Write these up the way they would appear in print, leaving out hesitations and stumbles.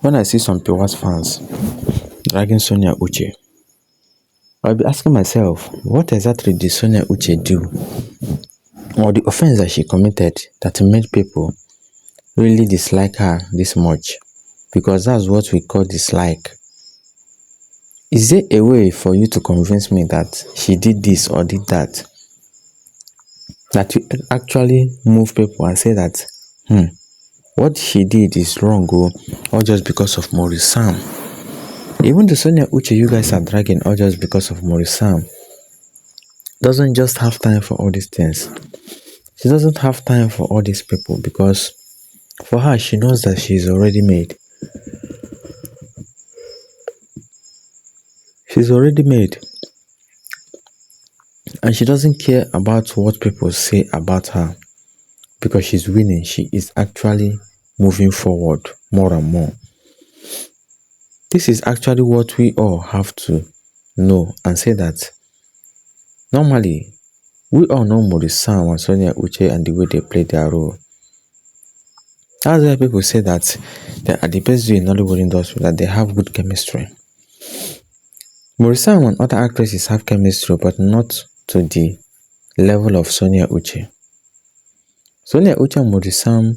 When I see some Pearl Wats fans dragging Sonia Uche, I'll be asking myself, what exactly did Sonia Uche do? Or the offense that she committed that made people really dislike her this much? Because that's what we call dislike. Is there a way for you to convince me that she did this or did that? That you actually move people and say that, what she did is wrong, or just because of Maurice Sam. Even the Sonia Uche you guys are dragging, or just because of Maurice Sam, doesn't just have time for all these things. She doesn't have time for all these people because for her, she knows that she's already made. She's already made. And she doesn't care about what people say about her because she's winning. She is actually moving forward more and more. This is actually what we all have to know and say that normally, we all know Maurice Sam and Sonia Uche and the way they play their role. That's why people say that they are the best in Nollywood industry, that they have good chemistry. Maurice Sam and other actresses have chemistry, but not to the level of Sonia Uche. Sonia Uche and Maurice Sam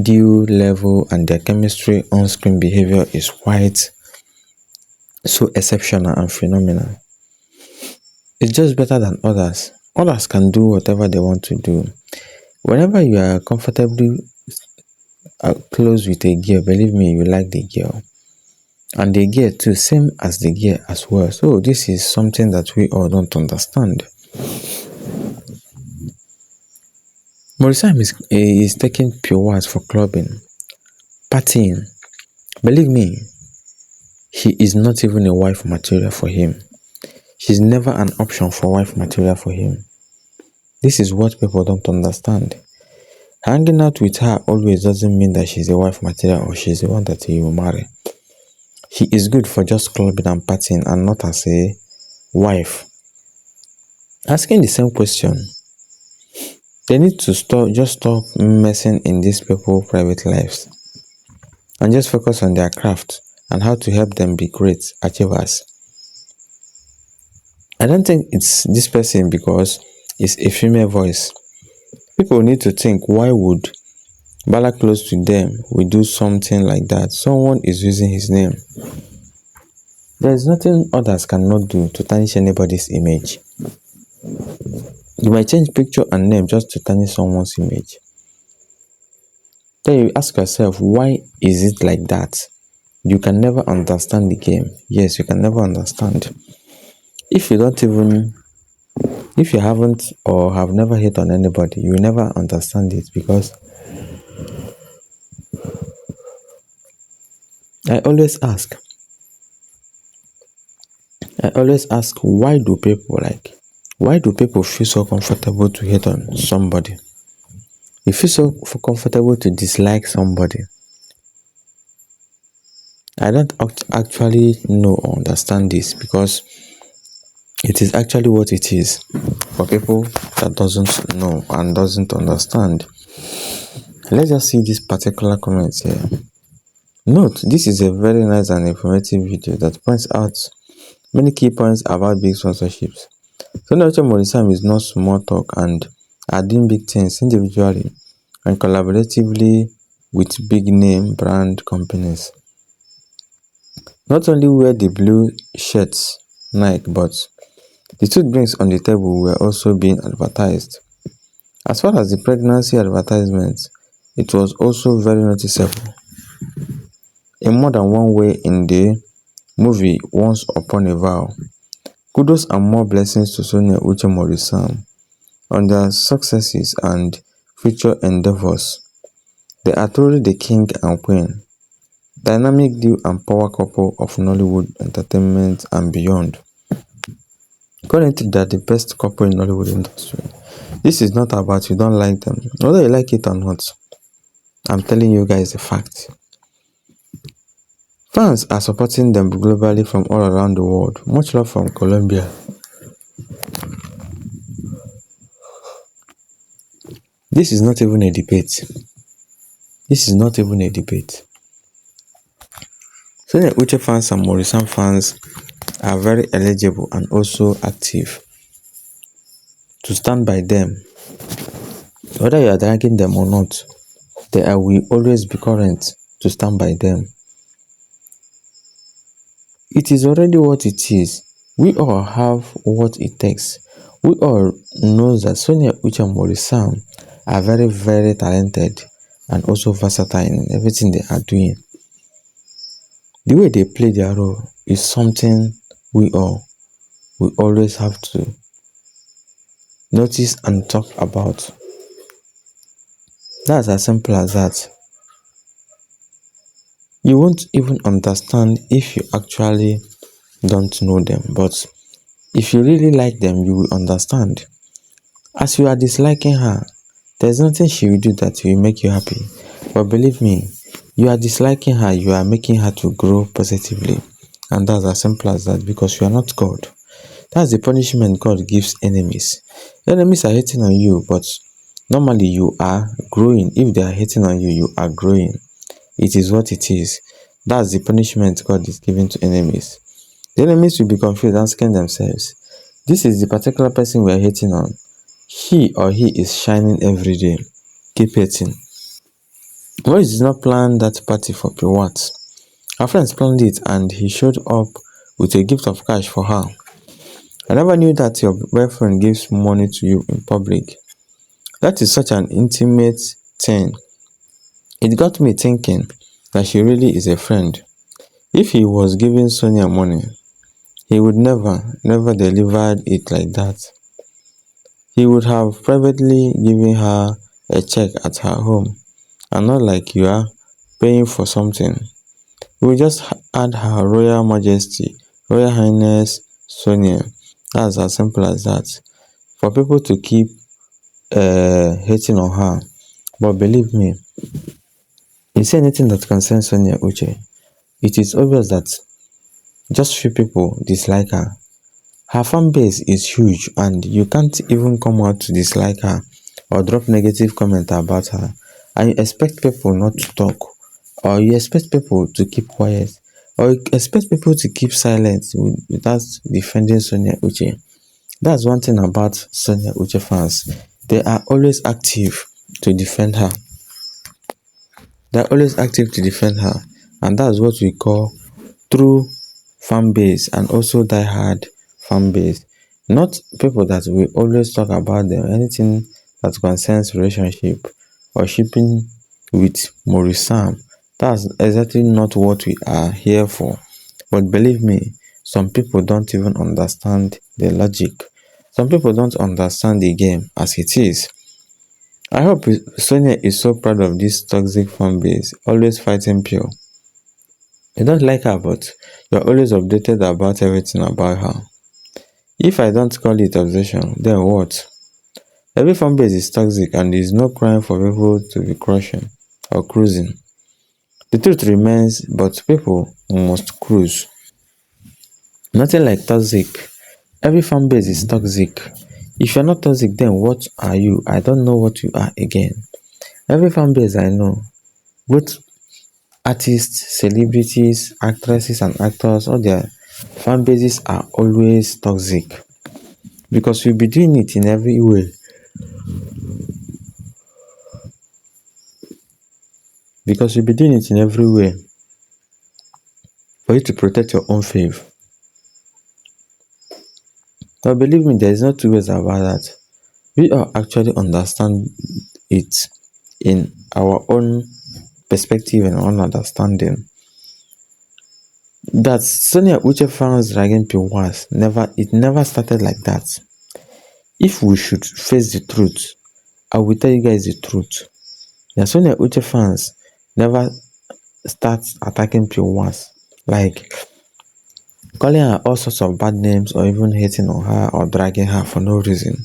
due level and their chemistry on-screen behavior is quite so exceptional and phenomenal. It's just better than others. Others can do whatever they want to do. Whenever you are comfortably close with a girl, believe me, you like the girl. And the girl too, same as the girl as well. So this is something that we all don't understand. Maurice Sam is taking Pearl Wats for clubbing, partying. Believe me, she is not even a wife material for him. She's never an option for wife material for him. This is what people don't understand. Hanging out with her always doesn't mean that she's a wife material or she's the one that he will marry. She is good for just clubbing and partying and not as a wife. Asking the same question, they need to stop messing in these people's private lives and just focus on their craft and how to help them be great achievers. I don't think it's this person because it's a female voice. People need to think, why would Bala close to them will do something like that? Someone is using his name. There is nothing others cannot do to tarnish anybody's image. You might change picture and name just to tarnish someone's image. Then you ask yourself, why is it like that? You can never understand the game. Yes, you can never understand. If you haven't or have never hit on anybody, you will never understand it because I always ask, why do people feel so comfortable to hit on somebody? You feel so comfortable to dislike somebody. I don't actually know or understand this because it is actually what it is for people that doesn't know and doesn't understand. Let's just see this particular comment here. Note, this is a very nice and informative video that points out many key points about big sponsorships. Sonia Uche Maurice Sam is not small talk and are doing big things individually and collaboratively with big name brand companies. Not only wear the blue shirts Nike, but the two drinks on the table were also being advertised. As far as the pregnancy advertisements, it was also very noticeable. In more than one way in the movie Once Upon a Vow. Kudos and more blessings to Sonia Uche Maurice Sam on their successes and future endeavors. They are truly the king and queen, dynamic duo and power couple of Nollywood entertainment and beyond. Currently, they are the best couple in Nollywood industry. This is not about you don't like them, whether you like it or not. I'm telling you guys the fact. Fans are supporting them globally from all around the world. Much love from Colombia. This is not even a debate. This is not even a debate. Sonia Uche fans and Maurice Sam fans are very eligible and also active to stand by them. Whether you are dragging them or not, will always be current to stand by them. It is already what it is. We all have what it takes. We all know that Sonia Uch and Maurice Sam are very, very talented and also versatile in everything they are doing. The way they play their role is something we always have to notice and talk about. That's as simple as that. You won't even understand if you actually don't know them, but if you really like them, you will understand. As you are disliking her, there's nothing she will do that will make you happy. But believe me, you are disliking her, you are making her to grow positively. And that's as simple as that, because you are not God. That's the punishment God gives enemies. Enemies are hating on you, but normally you are growing. If they are hating on you, you are growing. It is what it is. That's the punishment God is giving to enemies. The enemies will be confused, asking themselves, this is the particular person we are hating on. She or he is shining every day. Keep hating. Maurice did not plan that party for Pearl Wats. Her friends planned it and he showed up with a gift of cash for her. I never knew that your boyfriend gives money to you in public. That is such an intimate thing. It got me thinking that she really is a friend. If he was giving Sonia money, he would never delivered it like that. He would have privately given her a check at her home, and not like you are paying for something. He would just add her Royal Majesty, Royal Highness Sonia. That's as simple as that. For people to keep hating on her. But believe me, you say anything that concerns Sonia Uche, it is obvious that just few people dislike her. Her fan base is huge and you can't even come out to dislike her or drop negative comment about her. And you expect people not to talk, or you expect people to keep quiet, or you expect people to keep silent without defending Sonia Uche. That's one thing about Sonia Uche fans. They are always active to defend her. They're always active to defend her. And that's what we call true fan base and also die-hard fan base. Not people that will always talk about them, anything that concerns relationship or shipping with Maurice Sam. That's exactly not what we are here for. But believe me, some people don't even understand the logic. Some people don't understand the game as it is. I hope Sonia is so proud of this toxic fan base, always fighting Pure. You don't like her, but you're always updated about everything about her. If I don't call it obsession, then what? Every fan base is toxic and there is no crime for people to be crushing or cruising. The truth remains, but people must cruise. Nothing like toxic. Every fan base is toxic. If you're not toxic, then what are you? I don't know what you are again. Every fan base I know, both artists, celebrities, actresses and actors, all their fan bases are always toxic. Because you'll be doing it in every way. Because you'll be doing it in every way for you to protect your own faith. But believe me, there is no two ways about that. We all actually understand it in our own perspective and own understanding. That Sonia Uche fans dragging Pearl Wats never started like that. If we should face the truth, I will tell you guys the truth. The Sonia Uche fans never start attacking Pearl Wats, like calling her all sorts of bad names or even hating on her or dragging her for no reason.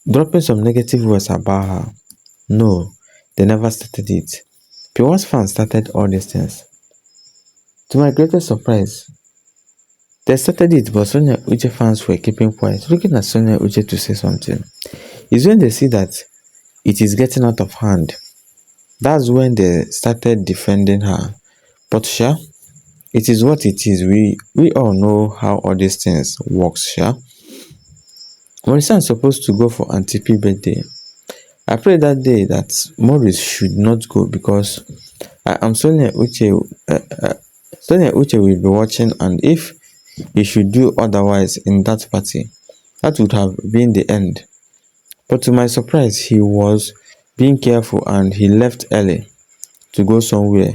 Dropping some negative words about her. No, they never started it. Pearl Wats fans started all these things. To my greatest surprise, they started it, but Sonia Uche fans were keeping quiet, looking at Sonia Uche to say something. It's when they see that it is getting out of hand. That's when they started defending her. But it is what it is. We all know how all these things works, yeah. Maurice Sam supposed to go for Auntie P birthday. I pray that day that Maurice should not go because I am Sonia Uche. Sonia Uche will be watching, and if he should do otherwise in that party, that would have been the end. But to my surprise, he was being careful and he left early to go somewhere.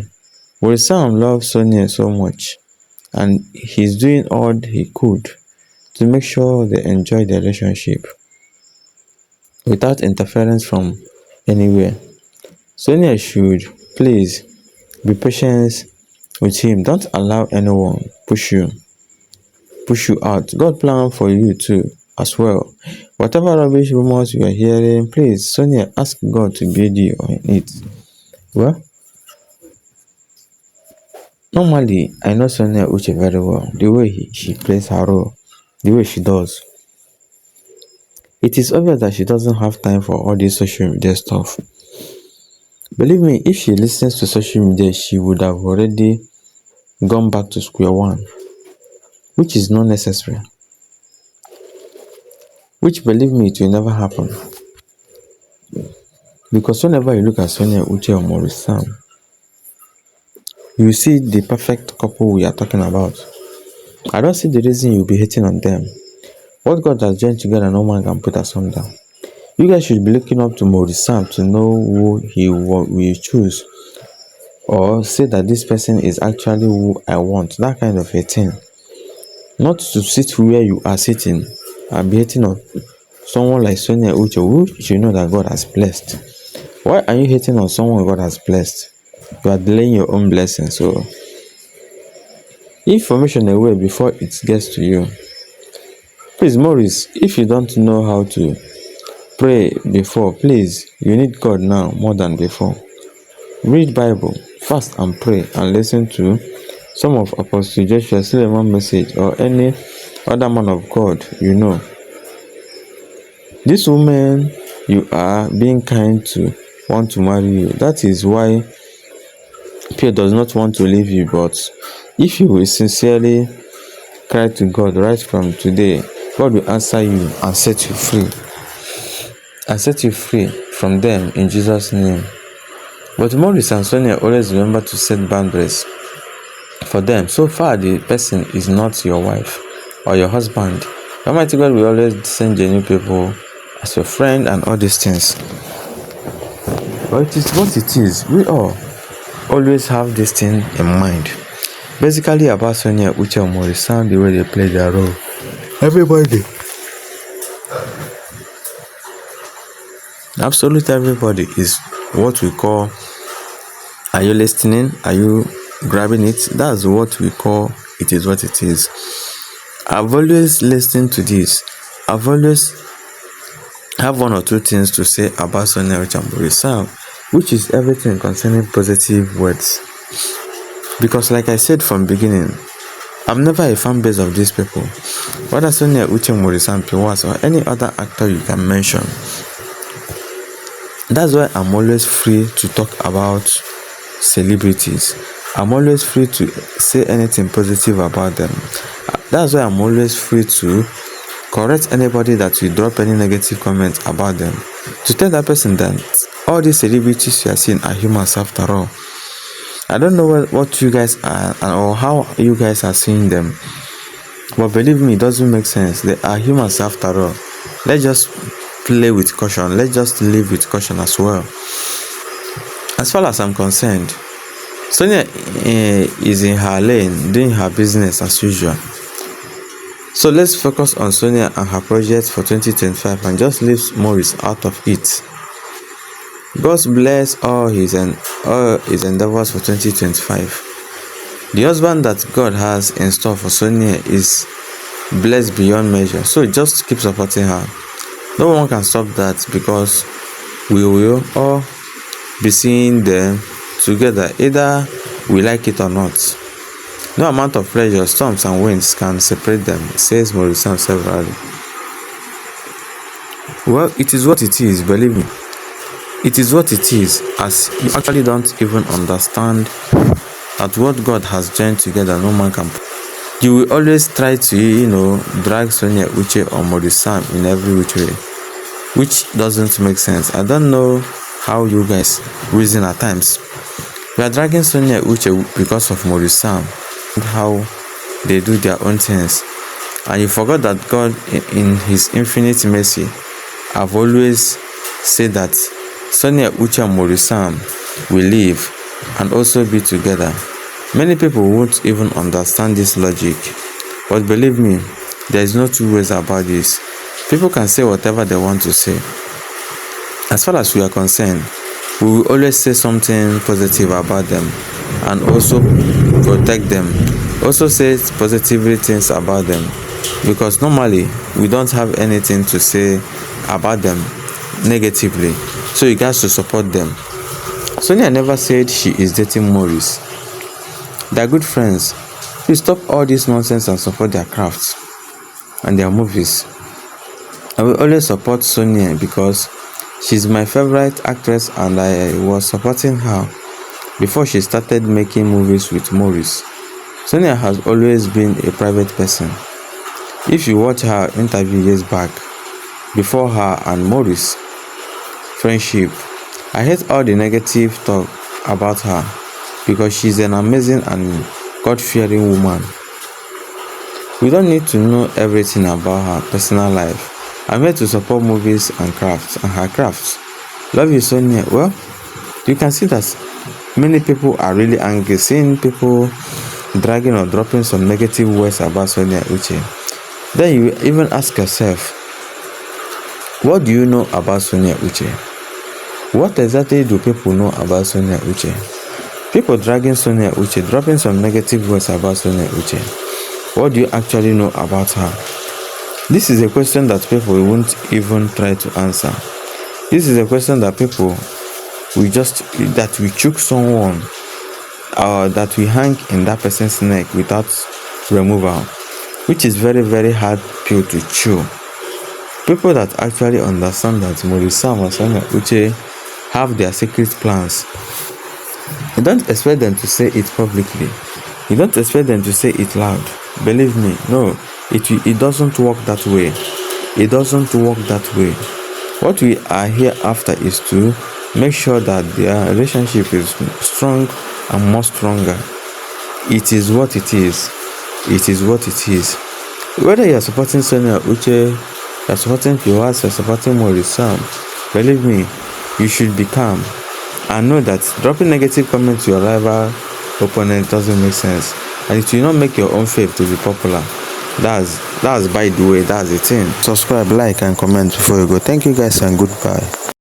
Maurice Sam loves Sonia so much, and he's doing all he could to make sure they enjoy their relationship without interference from anywhere. Sonia should please be patient with him. Don't allow anyone push you out. God plan for you too as well. Whatever rubbish rumors you are hearing, please, Sonia, ask God to build you on it. Well, normally I know Sonia Uche very well. The way she plays her role, the way she does. It is obvious that she doesn't have time for all this social media stuff. Believe me, if she listens to social media, she would have already gone back to square one, which is not necessary. Which, believe me, it will never happen. Because whenever you look at Sonia Uche or Maurice Sam, you see the perfect couple we are talking about. I don't see the reason you'll be hating on them. What God has joined together, no man can put asunder. You guys should be looking up to Maurice Sam to know who he will choose, or say that this person is actually who I want. That kind of a thing. Not to sit where you are sitting and be hating on someone like Sonia Uche, who you know that God has blessed. Why are you hating on someone God has blessed? You are delaying your own blessing. So, information away before it gets to you. Please, Maurice, if you don't know how to pray before, please, you need God now more than before. Read Bible, fast and pray, and listen to some of Apostle Joshua Suleiman message or any other man of God you know. This woman you are being kind to want to marry you. That is why Pierre does not want to leave you. But if you will sincerely cry to God right from today, God will answer you and set you free. And set you free from them in Jesus' name. But Maurice and Sonia always remember to set boundaries for them. So far, the person is not your wife or your husband. Almighty God will always send genuine people as your friend and all these things. But it is what it is. We all always have this thing in mind. Basically about Sonia Uche and Maurice Sam, the way they play their role. Everybody. Absolutely everybody is what we call, are you listening? Are you grabbing it? That's what we call, it is what it is. I've always listened to this. I've always have one or two things to say about Sonia Uche and Maurice Sam, which is everything concerning positive words. Because like I said from beginning, I'm never a fan base of these people. Whether Sonia Uche, Maurice Sam, Pearl Wats, or any other actor you can mention. That's why I'm always free to talk about celebrities. I'm always free to say anything positive about them. That's why I'm always free to correct anybody that will drop any negative comment about them. To tell that person that all these celebrities you are seeing are humans after all. I don't know what you guys are or how you guys are seeing them. But believe me, it doesn't make sense. They are humans after all. Let's just play with caution. Let's just live with caution as well. As far as I'm concerned, Sonia is in her lane, doing her business as usual. So let's focus on Sonia and her project for 2025 and just leave Maurice out of it. God bless all his endeavors for 2025. The husband that God has in store for Sonia is blessed beyond measure. So just keep supporting her. No one can stop that because we will all be seeing them together, either we like it or not. No amount of pressure, storms and winds can separate them, says Maurice Sam severally. Well, it is what it is, believe me. It is what it is, as you actually don't even understand that what God has joined together, no man can. You will always try to, drag Sonia Uche or Maurice Sam in every which way, which doesn't make sense. I don't know how you guys reason at times. We are dragging Sonia Uche because of Maurice Sam, how they do their own things, and you forgot that God, in His infinite mercy, have always said that Sonia Uche and Maurice Sam will live and also be together. Many people won't even understand this logic, but believe me, there is no two ways about this. People can say whatever they want to say. As far as we are concerned, we will always say something positive about them and also protect them. Also say positive things about them, because normally we don't have anything to say about them negatively, so you guys should support them. Sonia never said she is dating Maurice. They are good friends. Please stop all this nonsense and support their crafts and their movies. I will always support Sonia because she's my favorite actress, and I was supporting her before she started making movies with Maurice. Sonia has always been a private person. If you watch her interview years back, before her and Maurice friendship, I hate all the negative talk about her, because she's an amazing and God-fearing woman. We don't need to know everything about her personal life. I'm here to support movies and crafts and her crafts. Love you, Sonia. Well, you can see that many people are really angry seeing people dragging or dropping some negative words about Sonia Uche. Then you even ask yourself, what do you know about Sonia Uche? What exactly do people know about Sonia Uche? People dragging Sonia Uche, dropping some negative words about Sonia Uche. What do you actually know about her? This is a question that people won't even try to answer. This is a question that people that we choke someone, or that we hang in that person's neck without removal, which is very, very hard pill to chew. People that actually understand that Maurice Sam and Sonia Uche have their secret plans. You don't expect them to say it publicly. You don't expect them to say it loud. Believe me, no, it doesn't work that way. It doesn't work that way. What we are here after is to make sure that their relationship is strong and more stronger. It is what it is. It is what it is. Whether you are supporting Sonia Uche, you are supporting Pearl Wats, you are supporting Maurice Sam, believe me, you should be calm and know that dropping negative comments to your rival opponent doesn't make sense, and it will not make your own faith to be popular. That's by the way, that's the thing. Subscribe, like and comment before you go. Thank you guys and goodbye.